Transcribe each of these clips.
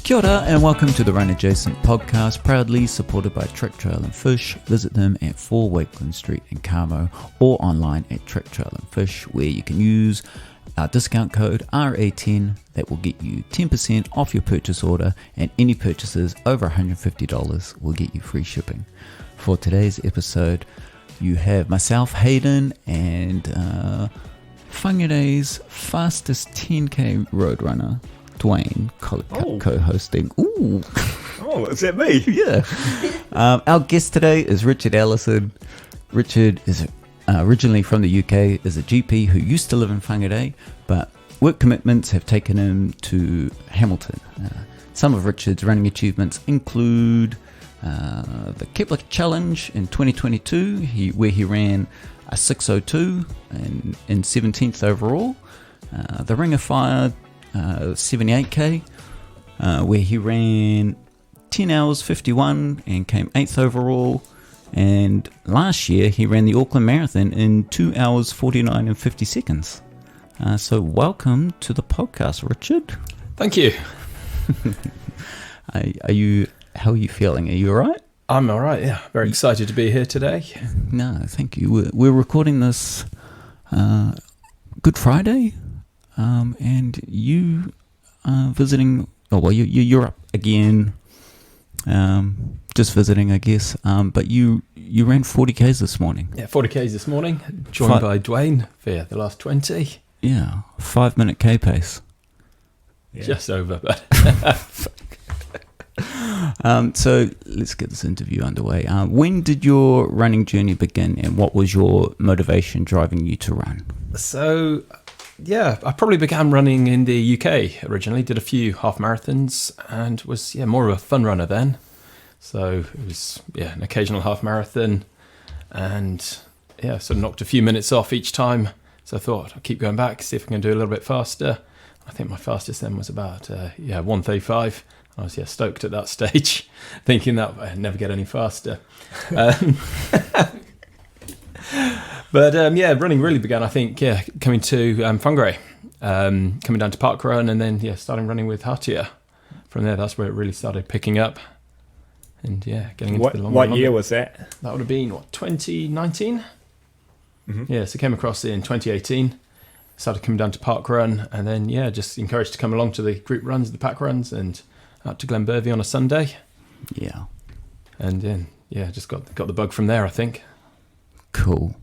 Kia ora and welcome to the Run Adjacent podcast, proudly supported by Trick Trail and Fish. Visit them at 4 Wakeland Street in Carmo or online at Trick Trail and Fish, where you can use our discount code RA10 that will get you 10% off your purchase order, and any purchases over $150 will get you free shipping. For today's episode, you have myself, Hayden, and Whangarei's fastest 10k road runner, Dwayne, co-hosting. Ooh. Oh, is that me? Yeah. Our guest today is Richard Ellison. Richard is originally from the UK, is a GP who used to live in Whangarei, but work commitments have taken him to Hamilton. Some of Richard's running achievements include the Kepler Challenge in 2022, where he ran a 6:02 in 17th overall. The Ring of Fire 78k, where he ran 10 hours 51 and came 8th overall. And last year he ran the Auckland Marathon in 2 hours 49 and 50 seconds. So welcome to the podcast, Richard. Thank you. How are you feeling? Are you all right? I'm all right, yeah. Very excited to be here today. No, thank you. We're recording this Good Friday, and you are visiting. Oh well, you're up again. Just visiting, I guess. But you ran 40k's this morning. Yeah, 40k's this morning, joined by Dwayne for the last 20. Yeah, 5-minute K pace. Yeah. Just over, but. So let's get this interview underway. When did your running journey begin, and what was your motivation driving you to run? So, yeah, I probably began running in the UK originally, did a few half marathons, and was more of a fun runner then. So it was an occasional half marathon, and sort of knocked a few minutes off each time. So I thought I'll keep going back, see if I can do a little bit faster. I think my fastest then was about 1:35. I was stoked at that stage, thinking that I'd never get any faster. But running really began, I think, coming to Whangarei, coming down to Parkrun, and then starting running with Hatia. From there, that's where it really started picking up. And getting into the longer. What year was that? That would have been 2019. Mm-hmm. Yeah, so came across in 2018. Started coming down to Parkrun, and then just encouraged to come along to the group runs, the pack runs, and out to Glenbervie on a Sunday. Yeah. And then just got the bug from there, I think. Cool.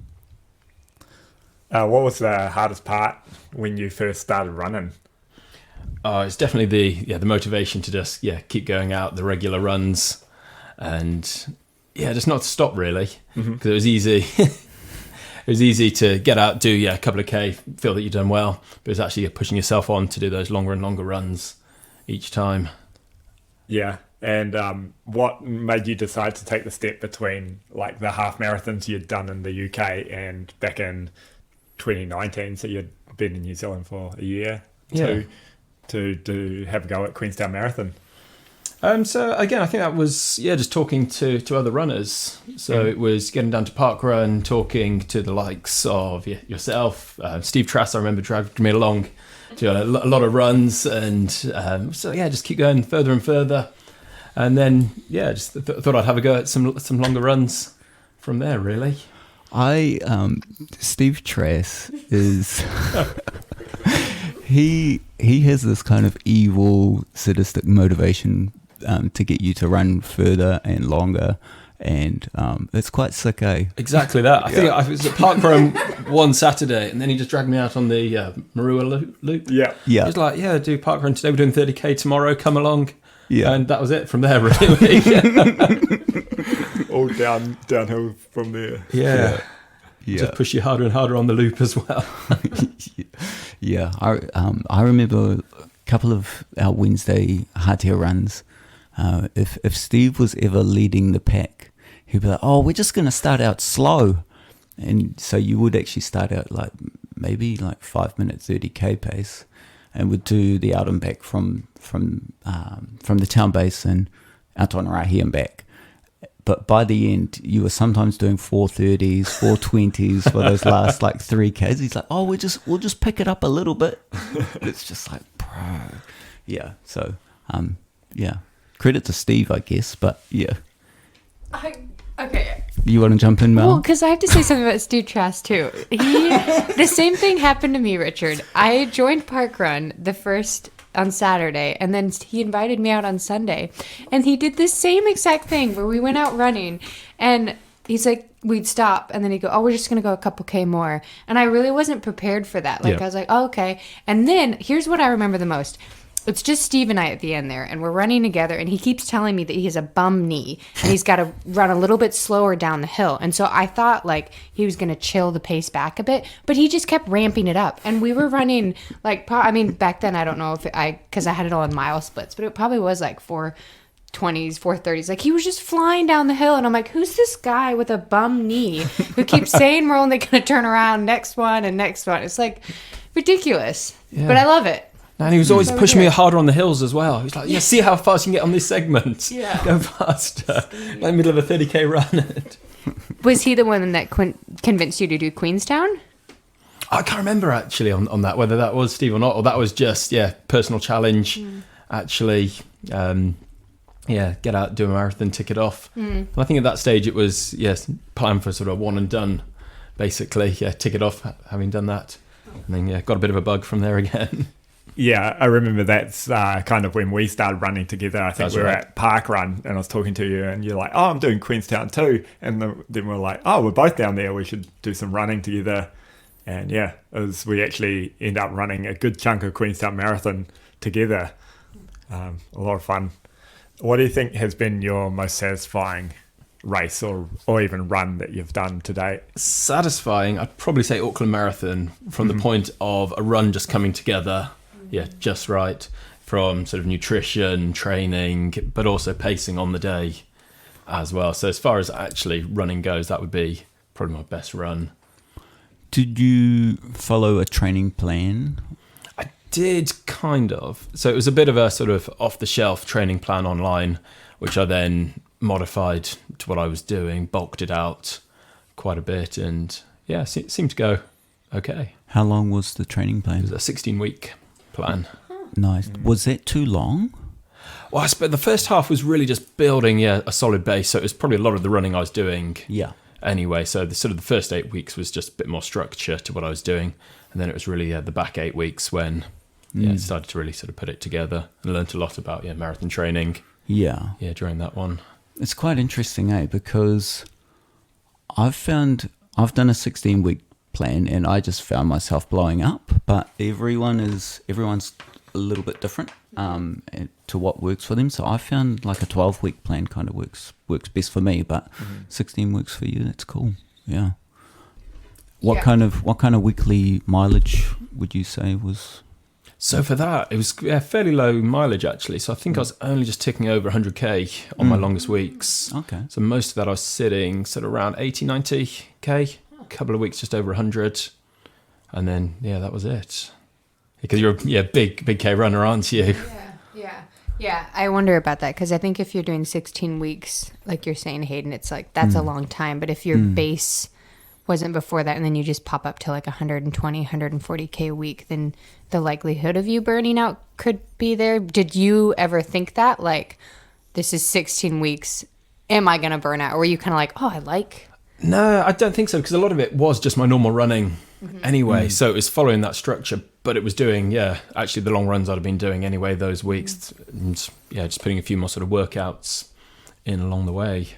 What was the hardest part when you first started running? It's definitely the motivation to just keep going out, the regular runs, and just not to stop really, because it was easy. It was easy to get out, do a couple of K, feel that you've done well, but it was actually pushing yourself on to do those longer and longer runs each time. Yeah, and what made you decide to take the step between like the half marathons you'd done in the UK and back in 2019, so you'd been in New Zealand for a year, to have a go at Queenstown Marathon? So again, I think that was just talking to other runners. So it was getting down to Parkrun, talking to the likes of yourself, Steve Trass. I remember dragging me along to a lot of runs, and just keep going further and further. And then just thought I'd have a go at some longer runs from there. Really, Steve Trass is. He has this kind of evil, sadistic motivation to get you to run further and longer, and it's quite sick, eh? Exactly that. I think I was at Parkrun one Saturday, and then he just dragged me out on the Marua loop. Yeah. He was like, do Parkrun today, we're doing 30k tomorrow, come along. Yeah. And that was it from there, really. All downhill from there. Yeah. Just push you harder and harder on the loop as well. Yeah, I remember a couple of our Wednesday hardtail runs. If Steve was ever leading the pack, he'd be like, we're just going to start out slow. And so you would actually start out maybe 5 minute 30k pace, and would do the out and back from the town base and out on Rahi and back. But by the end, you were sometimes doing 4:30s, 4:20s for those last 3Ks. He's like, we'll just pick it up a little bit. It's just like, bro. Yeah. So yeah, credit to Steve, I guess. But yeah, Okay. you want to jump in, Mel? Well, because I have to say something about Steve Trask too. The same thing happened to me, Richard. I joined Parkrun the first on Saturday, and then he invited me out on Sunday, and he did the same exact thing where we went out running, and he's like, we'd stop, and then he'd go, oh, we're just gonna go a couple K more, and I really wasn't prepared for that. Like, I was like, oh, okay. And then here's what I remember the most. It's just Steve and I at the end there, and we're running together, and he keeps telling me that he has a bum knee, and he's got to run a little bit slower down the hill. And so I thought, like, he was going to chill the pace back a bit, but he just kept ramping it up. And we were running, like, back then, I don't know if because I had it all in mile splits, but it probably was like 420s, 430s. Like, he was just flying down the hill, and I'm like, who's this guy with a bum knee who keeps saying we're only going to turn around next one and next one? It's, like, ridiculous. Yeah. But I love it. And he was always pushing me harder on the hills as well. He was like, yeah, see how fast you can get on this segment. Yeah. Go faster. Like in the middle of a 30K run. Was he the one that convinced you to do Queenstown? I can't remember actually on that, whether that was Steve or not, or that was just, personal challenge. Actually, get out, do a marathon, tick it off. And I think at that stage it was, plan for sort of one and done, basically. Yeah, tick it off, having done that. And then, got a bit of a bug from there again. Yeah, I remember that's kind of when we started running together. I think we were at Parkrun, and I was talking to you, and you're like, oh, I'm doing Queenstown too. And then we're like, oh, we're both down there. We should do some running together. And we actually end up running a good chunk of Queenstown Marathon together. A lot of fun. What do you think has been your most satisfying race or even run that you've done to date? Satisfying, I'd probably say Auckland Marathon, from the point of a run just coming together. Yeah, just right, from sort of nutrition, training, but also pacing on the day as well. So as far as actually running goes, that would be probably my best run. Did you follow a training plan? I did, kind of. So it was a bit of a sort of off-the-shelf training plan online, which I then modified to what I was doing, bulked it out quite a bit, and it seemed to go okay. How long was the training plan? It was a 16-week plan. Nice. Was that too long? Well, I suppose the first half was really just building a solid base, so it was probably a lot of the running I was doing anyway. So the first 8 weeks was just a bit more structure to what I was doing, and then it was really the back 8 weeks when I started to really sort of put it together and learnt a lot about marathon training. During that one. It's quite interesting, because I've done a 16-week plan, and I just found myself blowing up. But everyone's a little bit different to what works for them. So I found like a 12-week plan kind of works best for me. But 16 weeks for you, that's cool. Yeah. What kind of weekly mileage would you say was? So for that, it was fairly low mileage actually. So I think I was only just ticking over 100K on my longest weeks. Okay. So most of that I was sitting sort of around 80, 90K. A couple of weeks just over 100. And then, that was it. Because you're a big K runner, aren't you? Yeah. I wonder about that, because I think if you're doing 16 weeks, like you're saying, Hayden, it's like, that's a long time. But if your base wasn't before that, and then you just pop up to like 120, 140K a week, then the likelihood of you burning out could be there. Did you ever think that? Like, this is 16 weeks, am I going to burn out? Or were you kind of like, No, I don't think so, because a lot of it was just my normal running anyway. So it was following that structure, but it was doing, actually the long runs I'd have been doing anyway those weeks. And, just putting a few more sort of workouts in along the way.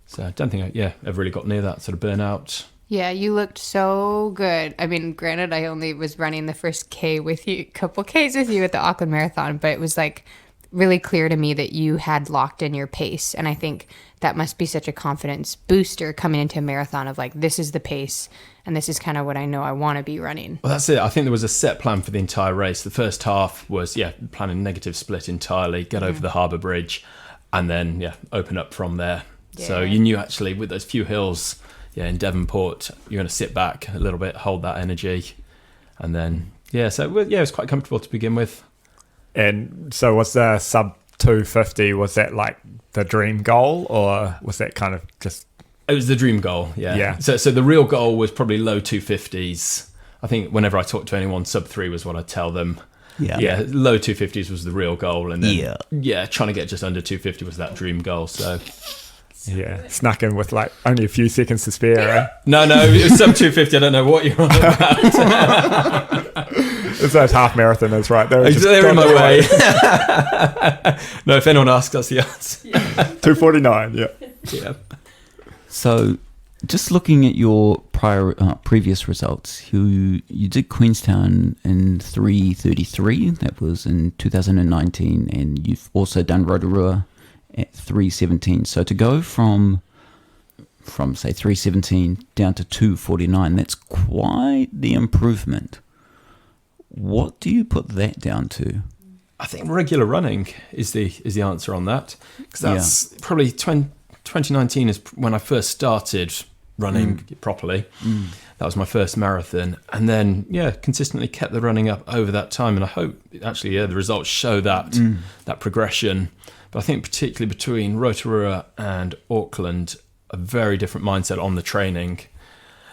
So I don't think I ever really got near that sort of burnout. Yeah, you looked so good. I mean, granted, I only was running the first couple Ks with you at the Auckland Marathon, but it was like really clear to me that you had locked in your pace. And I think that must be such a confidence booster coming into a marathon of like, this is the pace and this is kind of what I know I want to be running. Well, that's it. I think there was a set plan for the entire race. The first half was, planning negative split entirely, get over the harbour bridge, and then, open up from there. Yeah. So you knew actually with those few hills, in Devonport, you're going to sit back a little bit, hold that energy. And then, so it was quite comfortable to begin with. And so was the sub 250, was that like the dream goal, or was that kind of just... It was the dream goal, yeah. So the real goal was probably low 250s. I think whenever I talk to anyone, sub 3 was what I tell them. Yeah, low 250s was the real goal, and then Yeah. trying to get just under 250 was that dream goal. So Yeah, snuck in with like only a few seconds to spare. Eh? no, it was sub 250. I don't know what you're on about. It's those half marathoners, right? They're in my way. No, if anyone asks, that's the answer. 2:49. Yeah. Yeah. So, just looking at your previous results, you did Queenstown in 3:33. That was in 2019, and you've also done Rotorua at 3:17. So to go from say 3:17 down to 2:49, that's quite the improvement. What do you put that down to? I think regular running is the answer on that, because that's probably 2019 is when I first started running properly. That was my first marathon, and then consistently kept the running up over that time, and I hope actually the results show that progression. But I think particularly between Rotorua and Auckland, a very different mindset on the training,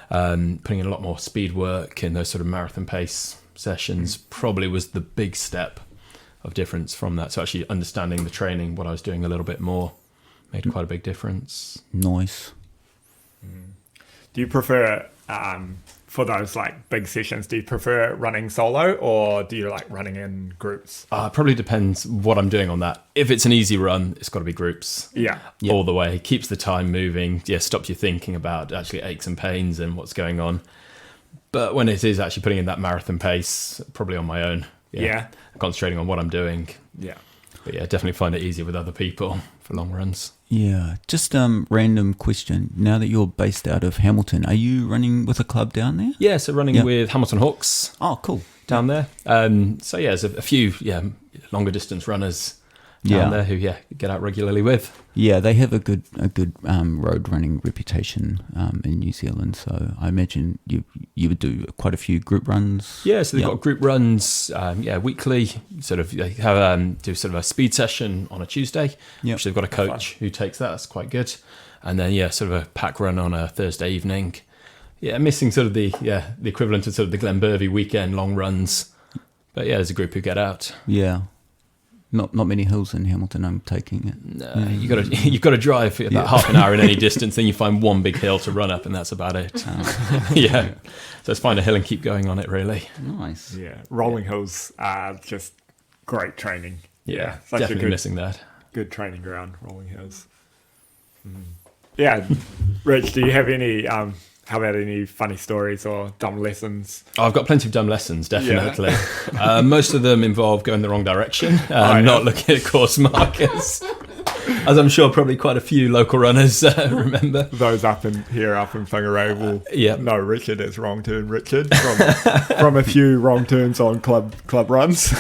putting in a lot more speed work in those sort of marathon pace sessions probably was the big step of difference from that. So actually understanding the training, what I was doing a little bit more, made quite a big difference. Nice. Do you prefer, for those like big sessions, do you prefer running solo or do you like running in groups? It probably depends what I'm doing on that. If it's an easy run, it's got to be groups. Yeah. All the way. Keeps the time moving. Stops you thinking about actually aches and pains and what's going on. But when it is actually putting in that marathon pace, probably on my own. Concentrating on what I'm doing. Yeah. But definitely find it easier with other people for long runs. Yeah, just random question. Now that you're based out of Hamilton, are you running with a club down there? Yeah, so running with Hamilton Hawks. Oh, cool. Down there. There's a few longer distance runners down there who get out regularly with. Yeah, they have a good road running reputation in New Zealand. So I imagine you would do quite a few group runs. Yeah, so they've got group runs, weekly. Sort of they have do sort of a speed session on a Tuesday, which they've got a coach who takes that. That's quite good. And then sort of a pack run on a Thursday evening. Yeah, missing sort of the equivalent of sort of the Glenbervie weekend long runs. But there's a group who get out. Yeah. Not many hills in Hamilton, I'm taking it. No, you've got to drive about half an hour in any distance, then you find one big hill to run up, and that's about it. So let's find a hill and keep going on it, really. Nice. Yeah, rolling hills are just great training. Yeah, such definitely missing that. Good training ground, rolling hills. Yeah, Rich, do you have any... how about any funny stories or dumb lessons? I've got plenty of dumb lessons, definitely. Most of them involve going the wrong direction, not looking at course markers. As I'm sure probably quite a few local runners remember. Those up in Whangarei will know Richard as Wrong Turn Richard from a few wrong turns on club runs.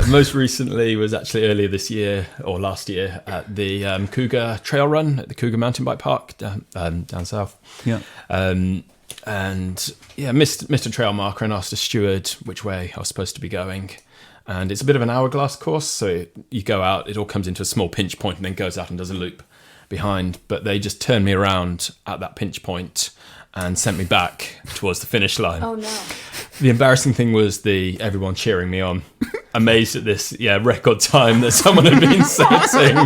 Most recently was actually earlier this year or last year at the Cougar Trail Run at the Cougar Mountain Bike Park down south. Yeah. Missed a trail marker and asked a steward which way I was supposed to be going. And it's a bit of an hourglass course, so you go out, it all comes into a small pinch point and then goes out and does a loop behind. But they just turned me around at that pinch point and sent me back towards the finish line. Oh, no. The embarrassing thing was everyone cheering me on, amazed at this record time that someone had been setting.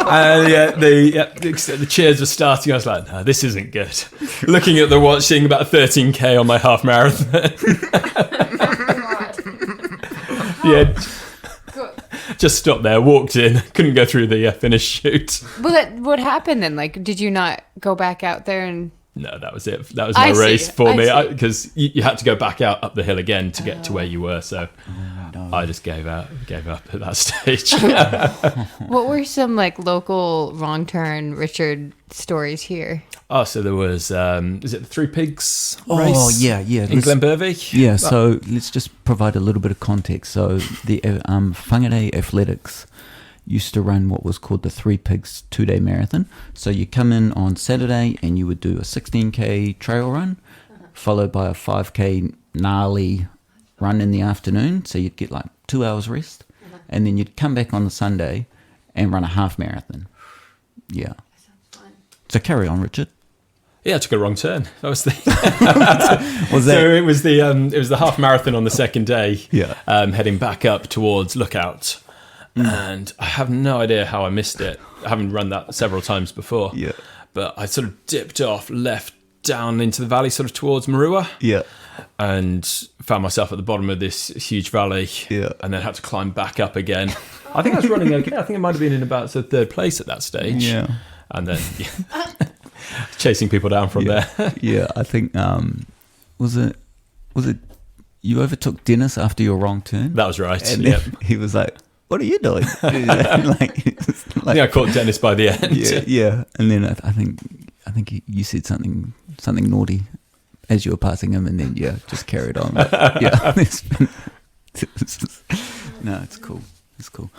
And the cheers were starting. I was like, no, this isn't good. Looking at the watch, seeing about 13k on my half marathon. Just stopped there, walked in, couldn't go through the finish chute. Well, what happened then? Like, did you not go back out there and... No, that was it. That was my race for me, because you had to go back out up the hill again to get to where you were. So I just gave up at that stage. What were some like local wrong turn Richard stories here? Oh, so there was, is it the Three Pigs race? Oh, yeah. In Glenbervie? Yeah, so let's just provide a little bit of context. So the Whangarei Athletics used to run what was called the Three Pigs 2-day marathon. So you come in on Saturday and you would do a 16k trail run, followed by a 5k gnarly run in the afternoon. So you'd get like 2 hours rest, and then you'd come back on the Sunday and run a half marathon. Yeah. That sounds fun. So carry on, Richard. Yeah, I took a wrong turn. That was the. Was So it was the half marathon on the second day. Yeah. Heading back up towards Lookout, and I have no idea how I missed it. I haven't run that several times before. Yeah. But I sort of dipped off left down into the valley, sort of towards Marua. Yeah. And found myself at the bottom of this huge valley. Yeah. And then had to climb back up again. I think I was running okay. I think I might have been in about third place at that stage. Yeah. And then chasing people down from there. Yeah, I think was it you overtook Dennis after your wrong turn? That was right. And Yep. then he was like, "What are you doing?" I think I caught Dennis by the end. yeah. And then I think you said something naughty as you were passing him, and then just carried on. But, yeah, no, it's cool. It's cool.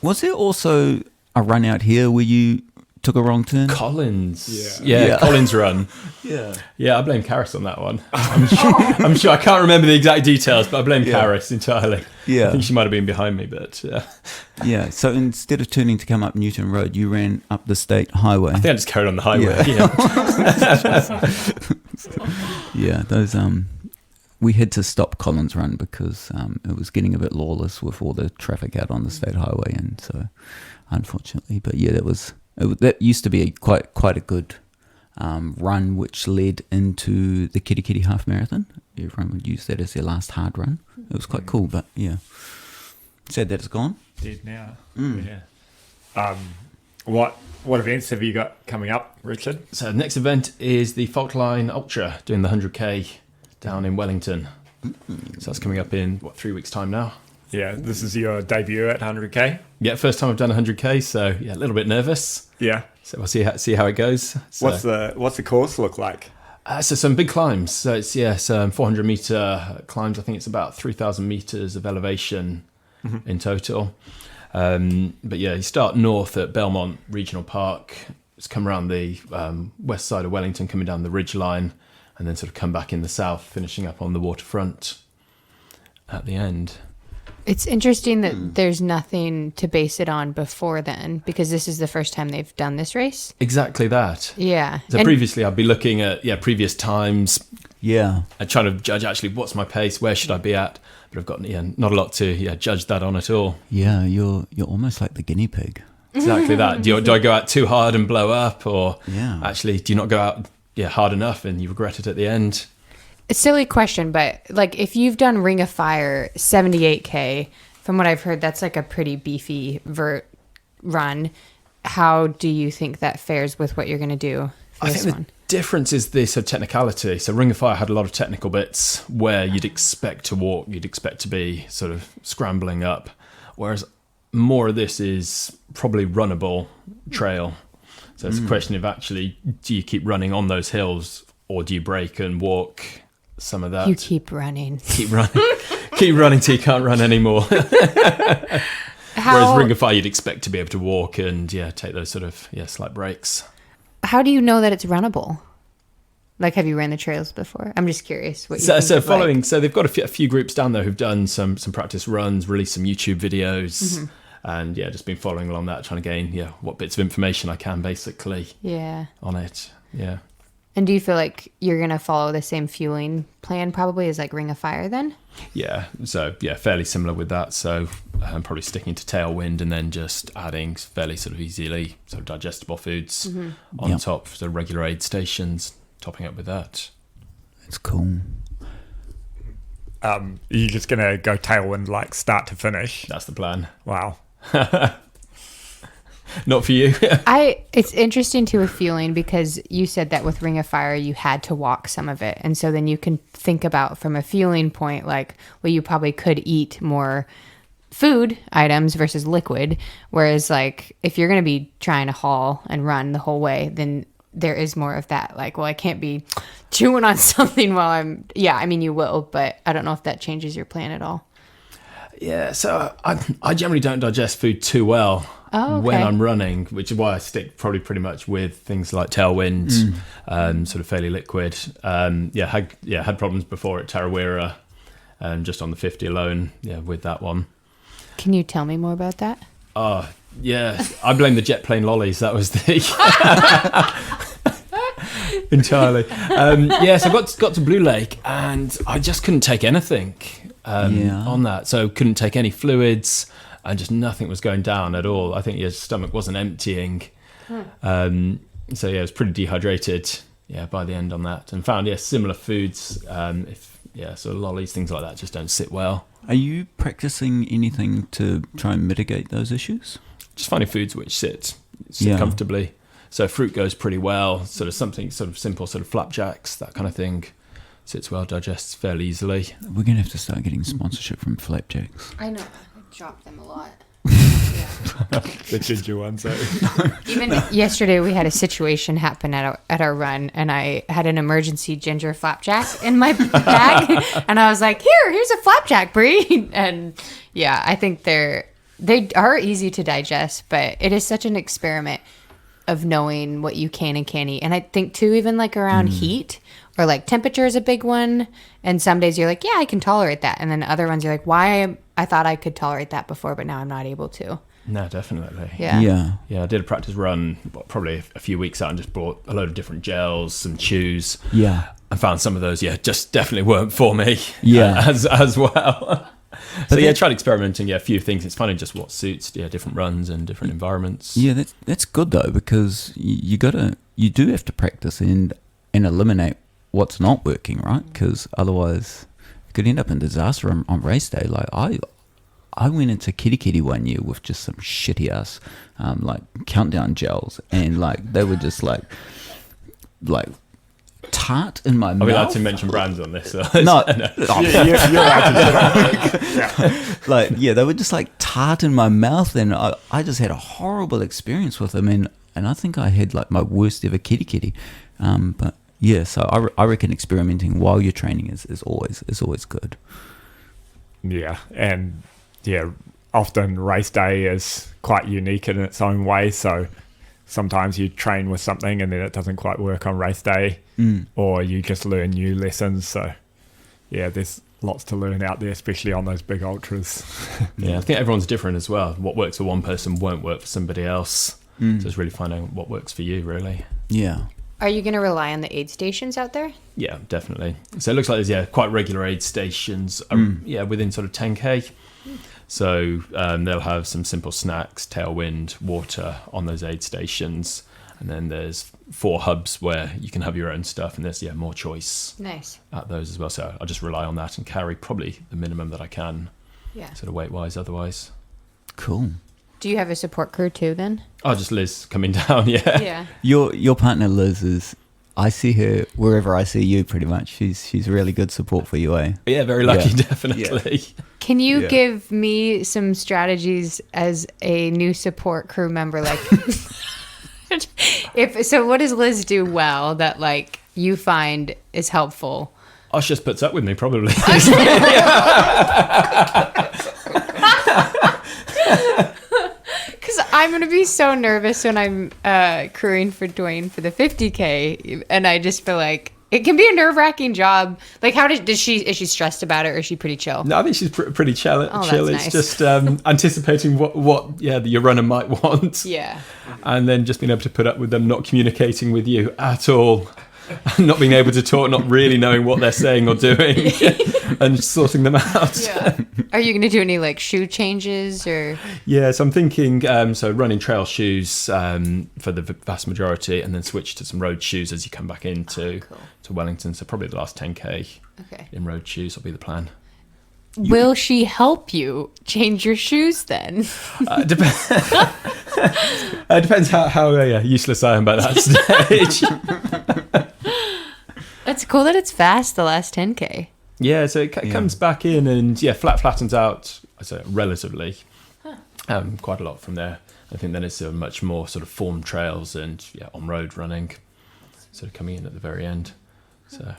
Was there also a run out here where you took a wrong turn? Collins. Yeah. Yeah, Collins run. Yeah. Yeah, I blame Karis on that one. I'm sure I can't remember the exact details, but I blame Karis entirely. Yeah. I think she might have been behind me, but Yeah. So instead of turning to come up Newton Road, you ran up the state highway. I think I just carried on the highway. Yeah. Yeah. Those we had to stop Collins Run because it was getting a bit lawless with all the traffic out on the state highway, and so unfortunately, but yeah, that used to be quite a good run, which led into the Kitty Kitty Half Marathon. Everyone would use that as their last hard run. It was quite cool, but yeah, sad that it's gone. Dead now. Yeah. What events have you got coming up, Richard? So the next event is the Faultline Ultra, doing the 100k down in Wellington. So that's coming up in 3 weeks' time now. Yeah, this is your debut at 100k. Yeah, first time I've done 100k, so yeah, a little bit nervous. Yeah. So we'll see how it goes. So, What's the course look like? so some big climbs. So it's 400 meter climbs. I think it's about 3,000 meters of elevation in total. But yeah, you start north at Belmont Regional Park. Just come around the west side of Wellington, coming down the ridge line, and then sort of come back in the south, finishing up on the waterfront at the end. It's interesting that there's nothing to base it on before then, because this is the first time they've done this race. Exactly that. Yeah. So previously I'd be looking at previous times. Yeah. And trying to judge actually what's my pace, where should I be at? But I've got not a lot to judge that on at all. Yeah, you're almost like the guinea pig. Exactly that. Do I go out too hard and blow up, or actually do you not go out hard enough and you regret it at the end? A silly question, but like if you've done Ring of Fire 78K, from what I've heard, that's like a pretty beefy vert run. How do you think that fares with what you're going to do for this one? The difference is the sort of technicality. So Ring of Fire had a lot of technical bits where you'd expect to walk, you'd expect to be sort of scrambling up, whereas more of this is probably runnable trail. So it's a question of actually, do you keep running on those hills, or do you break and walk some of that? You keep running. Keep running till you can't run anymore. Whereas Ring of Fire, you'd expect to be able to walk and take those sort of slight breaks. How do you know that it's runnable? Like, have you ran the trails before? I'm just curious. What you think so of, following, so they've got a few groups down there who've done some practice runs, released some YouTube videos, and just been following along that, trying to gain what bits of information I can basically on it. Yeah. And do you feel like you're going to follow the same fueling plan probably as like Ring of Fire then? Yeah. So, fairly similar with that. So I'm probably sticking to Tailwind and then just adding fairly sort of easily sort of digestible foods on top for the regular aid stations, topping up with that. It's cool. You're just going to go Tailwind like start to finish? That's the plan. Wow. Not for you. It's interesting too with fueling, because you said that with Ring of Fire you had to walk some of it, and so then you can think about from a fueling point, like, well, you probably could eat more food items versus liquid, whereas like if you're going to be trying to haul and run the whole way, then there is more of that, like, well, I can't be chewing on something while I'm I mean you will, but I don't know if that changes your plan at all. Yeah, so I generally don't digest food too well when I'm running, which is why I stick probably pretty much with things like Tailwind, sort of fairly liquid. Had problems before at Tarawera, just on the 50 alone, with that one. Can you tell me more about that? Yeah, I blame the jet plane lollies. That was the entirely. So I got to Blue Lake, and I just couldn't take anything on that. So couldn't take any fluids, and just nothing was going down at all. I think your stomach wasn't emptying. It was pretty dehydrated. Yeah, by the end on that, and found similar foods. So lollies, things like that, just don't sit well. Are you practicing anything to try and mitigate those issues? Just finding foods which sit comfortably. So fruit goes pretty well. Sort of something sort of simple, sort of flapjacks, that kind of thing, sits well, digests fairly easily. We're going to have to start getting sponsorship from flapjacks. I know. I drop them a lot. The ginger ones. Even yesterday, we had a situation happen at our run, and I had an emergency ginger flapjack in my bag, and I was like, "Here's a flapjack, Brie." And I think they are easy to digest, but it is such an experiment of knowing what you can and can't eat. And I think too, even like around heat or like temperature is a big one. And some days you're like, yeah, I can tolerate that, and then other ones you're like, I thought I could tolerate that before, but now I'm not able to. No, definitely. Yeah. I did a practice run probably a few weeks out and just bought a load of different gels, some chews. Yeah. I found some of those, just definitely weren't for me. Yeah. As well. So tried experimenting, a few things. It's finding just what suits, different runs and different environments. Yeah, that's good though, because you do have to practice and eliminate what's not working, right? Because otherwise it could end up in disaster on race day. Like I went into Kitty one year with just some shitty ass like countdown gels, and like they were just like tart in my mouth. Are we allowed to mention brands on this? No. You're allowed to. They were just like tart in my mouth, and I just had a horrible experience with them, and I think I had like my worst ever kitty. But yeah, so I reckon experimenting while you're training is always good. Yeah, and often race day is quite unique in its own way, so sometimes you train with something and then it doesn't quite work on race day, or you just learn new lessons. So there's lots to learn out there, especially on those big ultras. I think everyone's different as well. What works for one person won't work for somebody else. So it's really finding what works for you, really. Yeah. Are you going to rely on the aid stations out there? Yeah, definitely. So it looks like there's quite regular aid stations within sort of 10k. So they'll have some simple snacks, tailwind, water on those aid stations. And then there's 4 hubs where you can have your own stuff, and there's more choice at those as well. So I just rely on that and carry probably the minimum that I can, sort of weight-wise otherwise. Cool. Do you have a support crew too then? Oh, just Liz coming down, Yeah. Your partner Liz is, I see her wherever I see you pretty much. She's really good support for you, eh? Yeah, very lucky, definitely. Yeah. Can you give me some strategies as a new support crew member? Like, what does Liz do well that like you find is helpful? Oh, she just puts up with me, probably. Because I'm going to be so nervous when I'm crewing for Dwayne for the 50K, and I just feel like it can be a nerve-wracking job. Like, how is she stressed about it, or is she pretty chill? No, I think she's pretty chill. Oh, chill. that's It's nice. just anticipating what your runner might want. Yeah. And then just being able to put up with them not communicating with you at all. Not being able to talk, not really knowing what they're saying or doing, and sorting them out. Yeah. Are you going to do any like shoe changes or? Yeah, so I'm thinking running trail shoes for the vast majority, and then switch to some road shoes as you come back into to Wellington. So probably the last 10k in road shoes will be the plan. Will she help you change your shoes then? Depends how useless I am by that stage. It's cool that it's fast, the last 10K. Yeah, so it comes back in and flattens out, I'd say, relatively quite a lot from there. I think then it's a much more sort of formed trails and on-road running, sort of coming in at the very end. So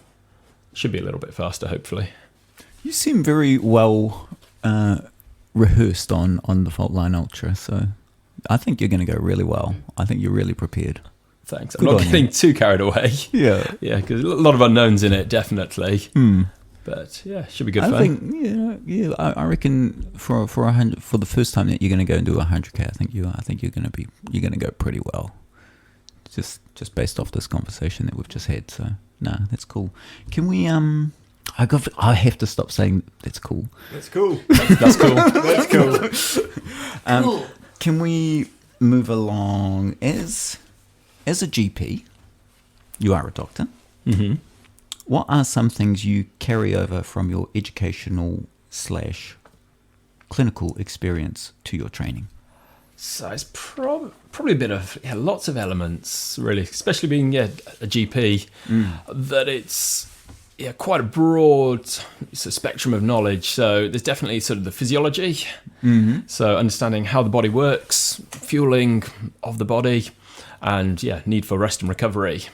should be a little bit faster, hopefully. You seem very well rehearsed on the Fault Line Ultra, so I think you're going to go really well. I think you're really prepared. Thanks. Good I'm not on you. getting too carried away. Yeah. Yeah, because a lot of unknowns in it, definitely. But should be good fun. I reckon for the first time that you're going to go and do 100k, I think you're going to go pretty well. just based off this conversation that we've just had. So no, that's cool. Can we I have to stop saying that's cool. That's cool. That's cool. That's cool. Cool. Can we move along as a GP? You are a doctor. Mm-hmm. What are some things you carry over from your educational / clinical experience to your training? So it's probably a bit of lots of elements, really, especially being a GP, that it's quite a broad spectrum of knowledge. So there's definitely sort of the physiology, so understanding how the body works, fueling of the body, and need for rest and recovery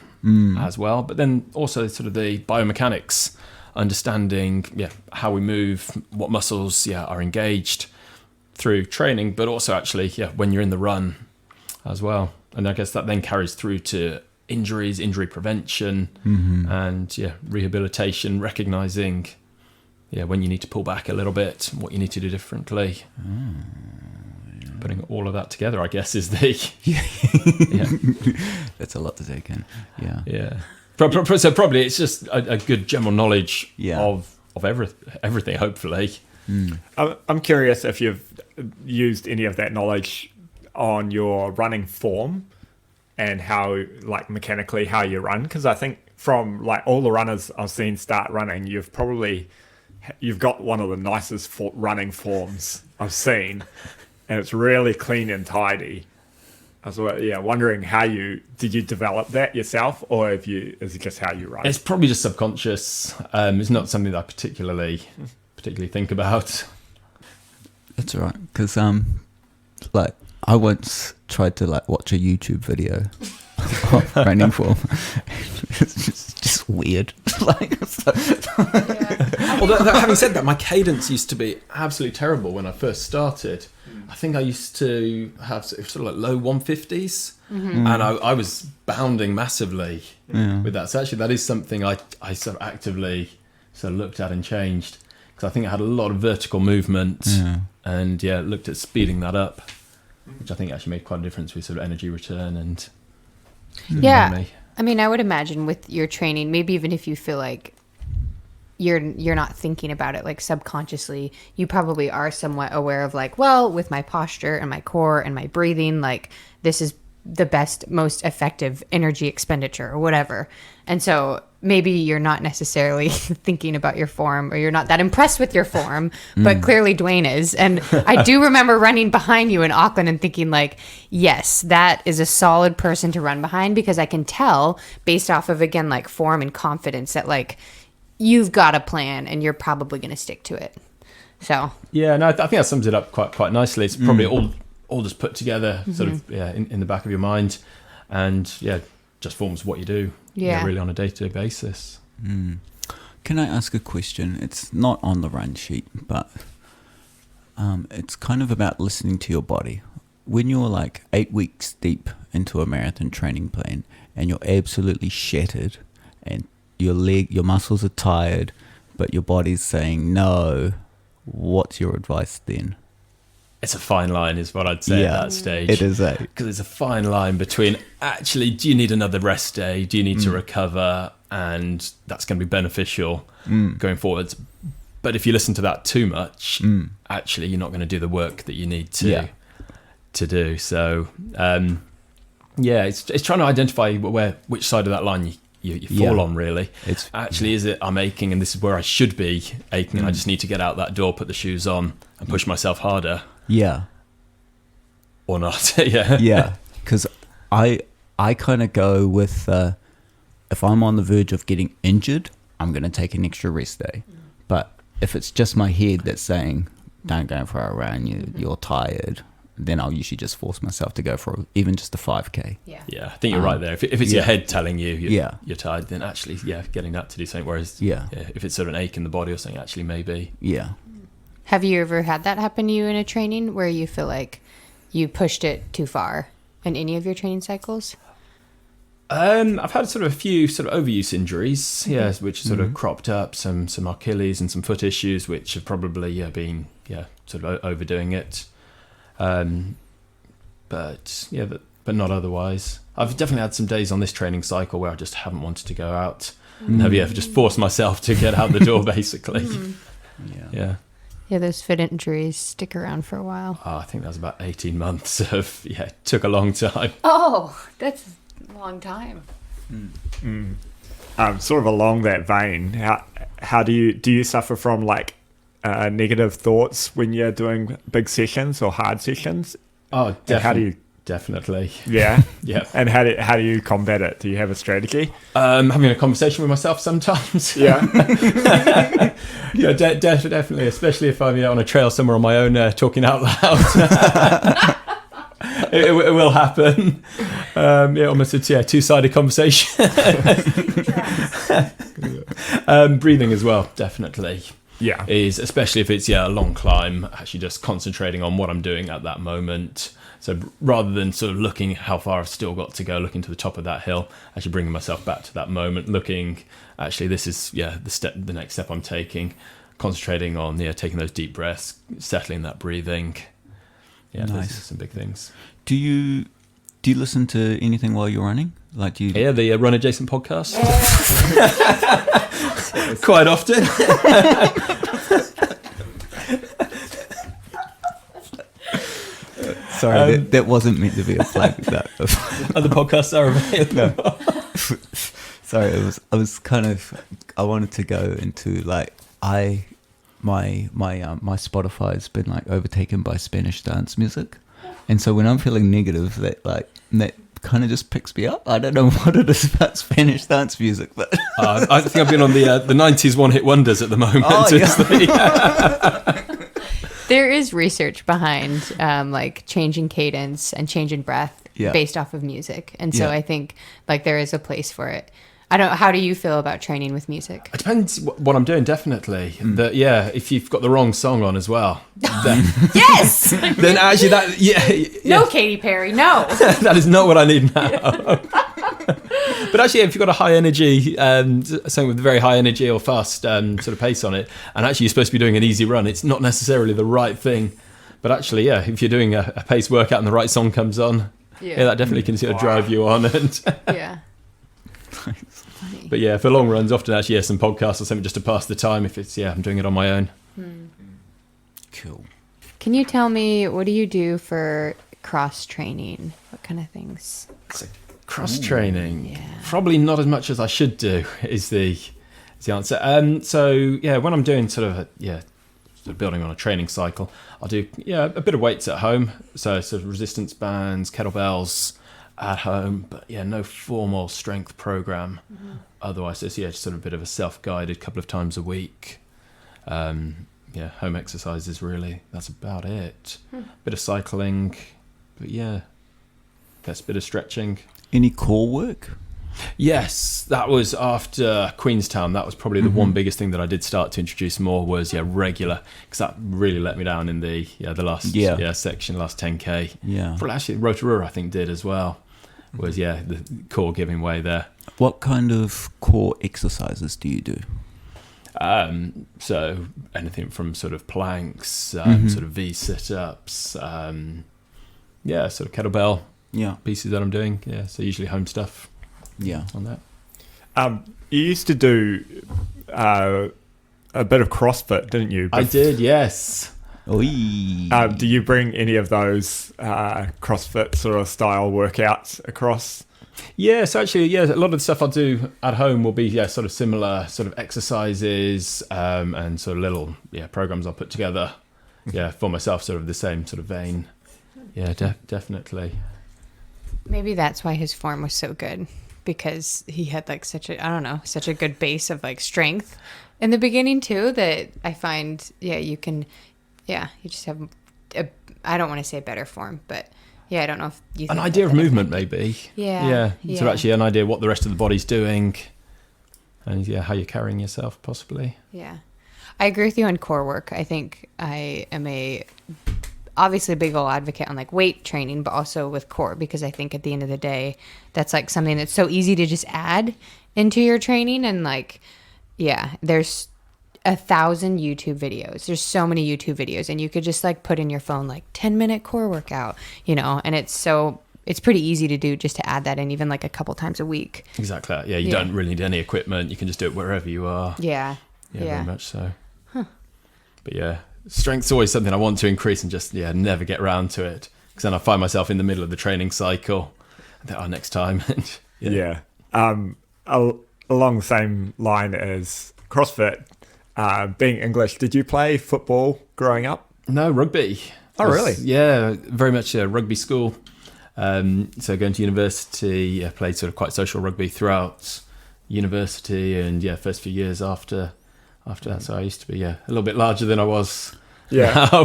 as well. But then also sort of the biomechanics, understanding how we move, what muscles are engaged through training, but also actually when you're in the run as well. And I guess that then carries through to injuries, injury prevention, and rehabilitation, recognizing when you need to pull back a little bit, what you need to do differently. Putting all of that together, I guess, is the That's a lot to take in. So probably it's just a good general knowledge of everything, hopefully. I'm curious if you've used any of that knowledge on your running form and how, like, mechanically how you run, because I think from like all the runners I've seen start running, you've got one of the nicest running forms I've seen, and it's really clean and tidy. I was wondering did you develop that yourself, or is it just how you run? It's probably just subconscious. It's not something that I particularly think about. That's all right, because like I once tried to watch a YouTube video of running form. It's just weird. Although having said that, my cadence used to be absolutely terrible when I first started. I think I used to have sort of low 150s, and I was bounding massively with that. So actually, that is something I sort of actively looked at and changed, because I think I had a lot of vertical movement, and looked at speeding that up, which I think actually made quite a difference with sort of energy return and I mean, I would imagine with your training, maybe even if you feel like you're not thinking about it, like subconsciously, you probably are somewhat aware of with my posture and my core and my breathing, this is the best, most effective energy expenditure or whatever. And so maybe you're not necessarily thinking about your form, or you're not that impressed with your form, but clearly Dwayne is. And I do remember running behind you in Auckland and thinking yes, that is a solid person to run behind, because I can tell based off of, again, form and confidence that you've got a plan and you're probably going to stick to it. So I think that sums it up quite nicely. It's probably all just put together sort of in the back of your mind, and just forms what you do really on a day-to-day basis. Can I ask a question? It's not on the run sheet, but it's kind of about listening to your body. When you're 8 weeks deep into a marathon training plan and you're absolutely shattered and your muscles are tired, but your body's saying no, what's your advice then? It's a fine line, is what I'd say at that stage. It is, because it's a fine line between actually, do you need another rest day? Do you need to recover? And that's going to be beneficial going forwards. But if you listen to that too much, actually, you're not going to do the work that you need to do. So, it's trying to identify which side of that line you fall on, really. It's actually, is it I'm aching and this is where I should be aching, and I just need to get out that door, put the shoes on, and push myself harder. Or not. Because I kind of go with if I'm on the verge of getting injured, I'm going to take an extra rest day. But if it's just my head that's saying don't go for a run, you're tired, then I'll usually just force myself to go for even just a 5K. I think you're right there. If it's your head telling you you're tired, then actually getting that to do something. Whereas if it's sort of an ache in the body or something, actually maybe Have you ever had that happen to you in a training where you feel like you pushed it too far in any of your training cycles? I've had sort of a few sort of overuse injuries, which sort of cropped up, some Achilles and some foot issues, which have probably been sort of overdoing it. But but not otherwise. I've definitely had some days on this training cycle where I just haven't wanted to go out. And have just forced myself to get out the door, basically. Yeah. Yeah, those foot injuries stick around for a while. Oh, I think that was about 18 months of, it took a long time. Oh, that's a long time. Sort of along that vein, how do you suffer from like negative thoughts when you're doing big sessions or hard sessions? Oh, definitely. Yeah. Yeah. And how do you combat it? Do you have a strategy? Having a conversation with myself sometimes. Yeah. Definitely, especially if I'm on a trail somewhere on my own, talking out loud. It will happen. Almost a two-sided conversation. Breathing as well, definitely. Yeah. Is especially if it's a long climb, actually just concentrating on what I'm doing at that moment. So rather than sort of looking how far I've still got to go, looking to the top of that hill, actually bringing myself back to that moment, looking, actually this is the next step I'm taking, concentrating on taking those deep breaths, settling that breathing. Yeah, nice. Those are some big things. Do you listen to anything while you're running? Like, do you? Yeah, the Run Adjacent podcast. Quite often. Sorry, that wasn't meant to be a flag. Other podcasts are available. No. Sorry, I wanted to go into like my Spotify's been like overtaken by Spanish dance music, and so when I'm feeling negative, that kind of just picks me up. I don't know what it is about Spanish dance music, but I think I've been on the 90s one-hit wonders at the moment. Oh, yeah. There is research behind like changing cadence and changing breath based off of music, and so I think like there is a place for it. I don't. How do you feel about training with music? It depends what I'm doing. Definitely, if you've got the wrong song on as well, then Yes. then actually No, Katy Perry. No. that is not what I need now. But actually, if you've got a high energy, something with very high energy or fast sort of pace on it, and actually you're supposed to be doing an easy run, it's not necessarily the right thing. But actually, if you're doing a pace workout and the right song comes on, that definitely can sort of drive you on. And Yeah. But for long runs, often actually some podcasts or something just to pass the time. If it's I'm doing it on my own. cool. Can you tell me, what do you do for cross training? What kind of things? So cross training, Yeah. probably not as much as I should do is the answer. When I'm doing sort of building on a training cycle, I'll do a bit of weights at home. So sort of resistance bands, kettlebells at home, but no formal strength program. Otherwise, it's just sort of a bit of a self-guided couple of times a week. Home exercises really. That's about it. Bit of cycling, but that's a bit of stretching. Any core work? Yes, that was after Queenstown. That was probably the one biggest thing that I did start to introduce more was regular, because that really let me down in the last section, last 10k. Yeah. Well, actually, Rotorua I think did as well. Was the core giving way there. What kind of core exercises do you do? So anything from sort of planks, sort of V sit-ups, sort of kettlebell pieces that I'm doing. Yeah, so usually home stuff. Yeah. On that. You used to do a bit of CrossFit, didn't you? I did, yes. Oy. Do you bring any of those CrossFit sort of style workouts across? Yeah, so actually, a lot of the stuff I'll do at home will be sort of similar sort of exercises and sort of little programs I'll put together for myself, sort of the same sort of vein. Yeah, definitely. Maybe that's why his form was so good, because he had like such a good base of like strength in the beginning too, that I find you can you just have I don't want to say better form, but I don't know if you an think idea of movement affected. maybe. Yeah. So actually an idea of what the rest of the body's doing, and how you're carrying yourself possibly. Yeah, I agree with you on core work. I think I am obviously a big old advocate on like weight training, but also with core, because I think at the end of the day, that's like something that's so easy to just add into your training. And like, there's 1,000 YouTube videos. There's so many YouTube videos, and you could just like put in your phone like 10-minute core workout, and it's so it's pretty easy to do, just to add that in even like a couple times a week. Exactly. Yeah, you don't really need any equipment. You can just do it wherever you are. Yeah. Very much so. But yeah, strength's always something I want to increase and just never get around to it, because then I find myself in the middle of the training cycle and think, next time. Along the same line as CrossFit, being English, did you play football growing up? No, rugby. Oh, really? Yeah, very much a rugby school. So going to university, I played sort of quite social rugby throughout university, and first few years after that. So I used to be a little bit larger than I was now.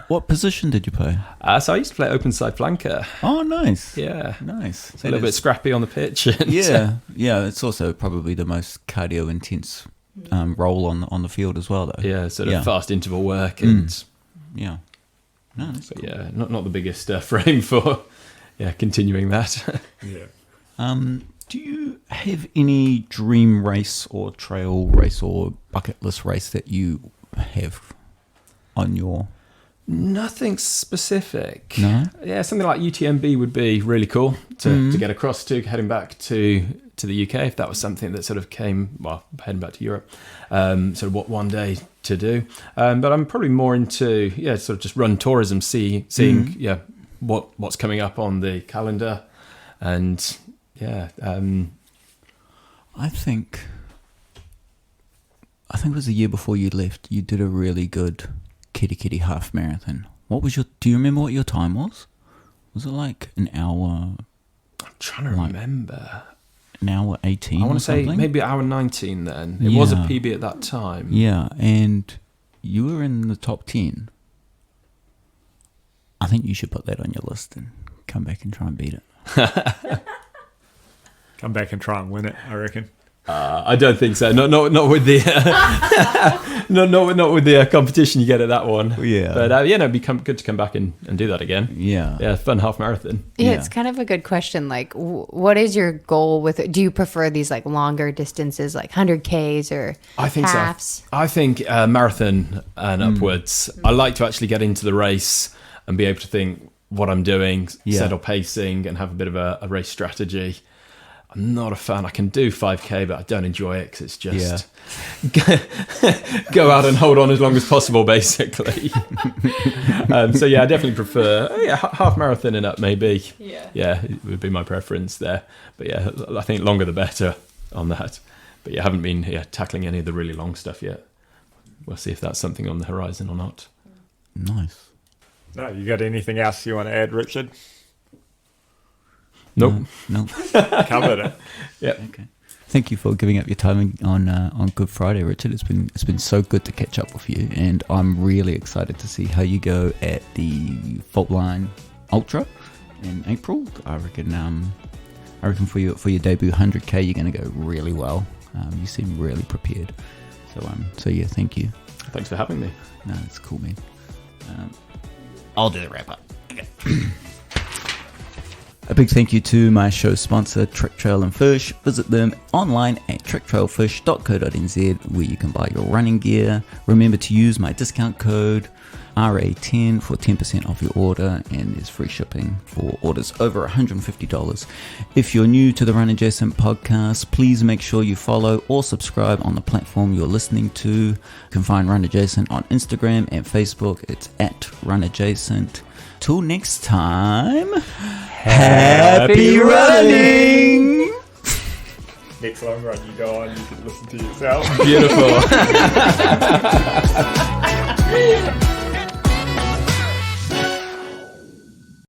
What position did you play? So I used to play open side flanker. Oh, nice. Yeah, nice. So a little bit scrappy on the pitch. And It's also probably the most cardio intense role on the field as well, though. Yeah, sort of fast interval work and no, that's cool. Not the biggest frame for continuing that. Do you have any dream race or trail race or bucket list race that you have on your... Nothing specific. No? Yeah, something like UTMB would be really cool to get across to, heading back to the UK, if that was something that sort of came, heading back to Europe, sort of what one day to do. But I'm probably more into, sort of just run tourism, seeing what's coming up on the calendar. And I think it was the year before you left, you did a really good kitty half marathon. Do you remember what your time was? Was it like an hour? I'm trying to remember. An hour 18 I want to say something? maybe hour 19 then. It was a PB at that time. Yeah, and you were in the top 10. I think you should put that on your list and come back and try and beat it. Come back and try and win it, I reckon. I don't think so. Not with the not with the competition you get at that one. Yeah. But it'd be good to come back and do that again. Yeah, fun half marathon. Yeah, it's kind of a good question. Like, what is your goal with it? Do you prefer these like longer distances, like 100Ks or I think halves? So. I think marathon and upwards. I like to actually get into the race and be able to think what I'm doing, settle pacing, and have a bit of a race strategy. I'm not a fan. I can do 5K, but I don't enjoy it because it's just go out and hold on as long as possible, basically. I definitely prefer half marathon and up, maybe. Yeah, it would be my preference there. But I think longer the better on that. But I haven't been tackling any of the really long stuff yet. We'll see if that's something on the horizon or not. Nice. No, you got anything else you want to add, Richard? Nope. No. Covered it. Yeah. Okay. Thank you for giving up your time on Good Friday, Richard. It's been so good to catch up with you, and I'm really excited to see how you go at the Fault Line Ultra in April. I reckon for your debut 100K, you're going to go really well. You seem really prepared. So yeah, thank you. Thanks for having me. No, it's cool, man. I'll do the wrap up. Okay. A big thank you to my show sponsor, Trek Trail and Fish. Visit them online at trektrailfish.co.nz, where you can buy your running gear. Remember to use my discount code RA10 for 10% off your order, and there's free shipping for orders over $150. If you're new to the Run Adjacent podcast, please make sure you follow or subscribe on the platform you're listening to. You can find Run Adjacent on Instagram and Facebook. It's at Run Adjacent. Till next time, happy running! Next long run you go on, you can listen to yourself. Beautiful.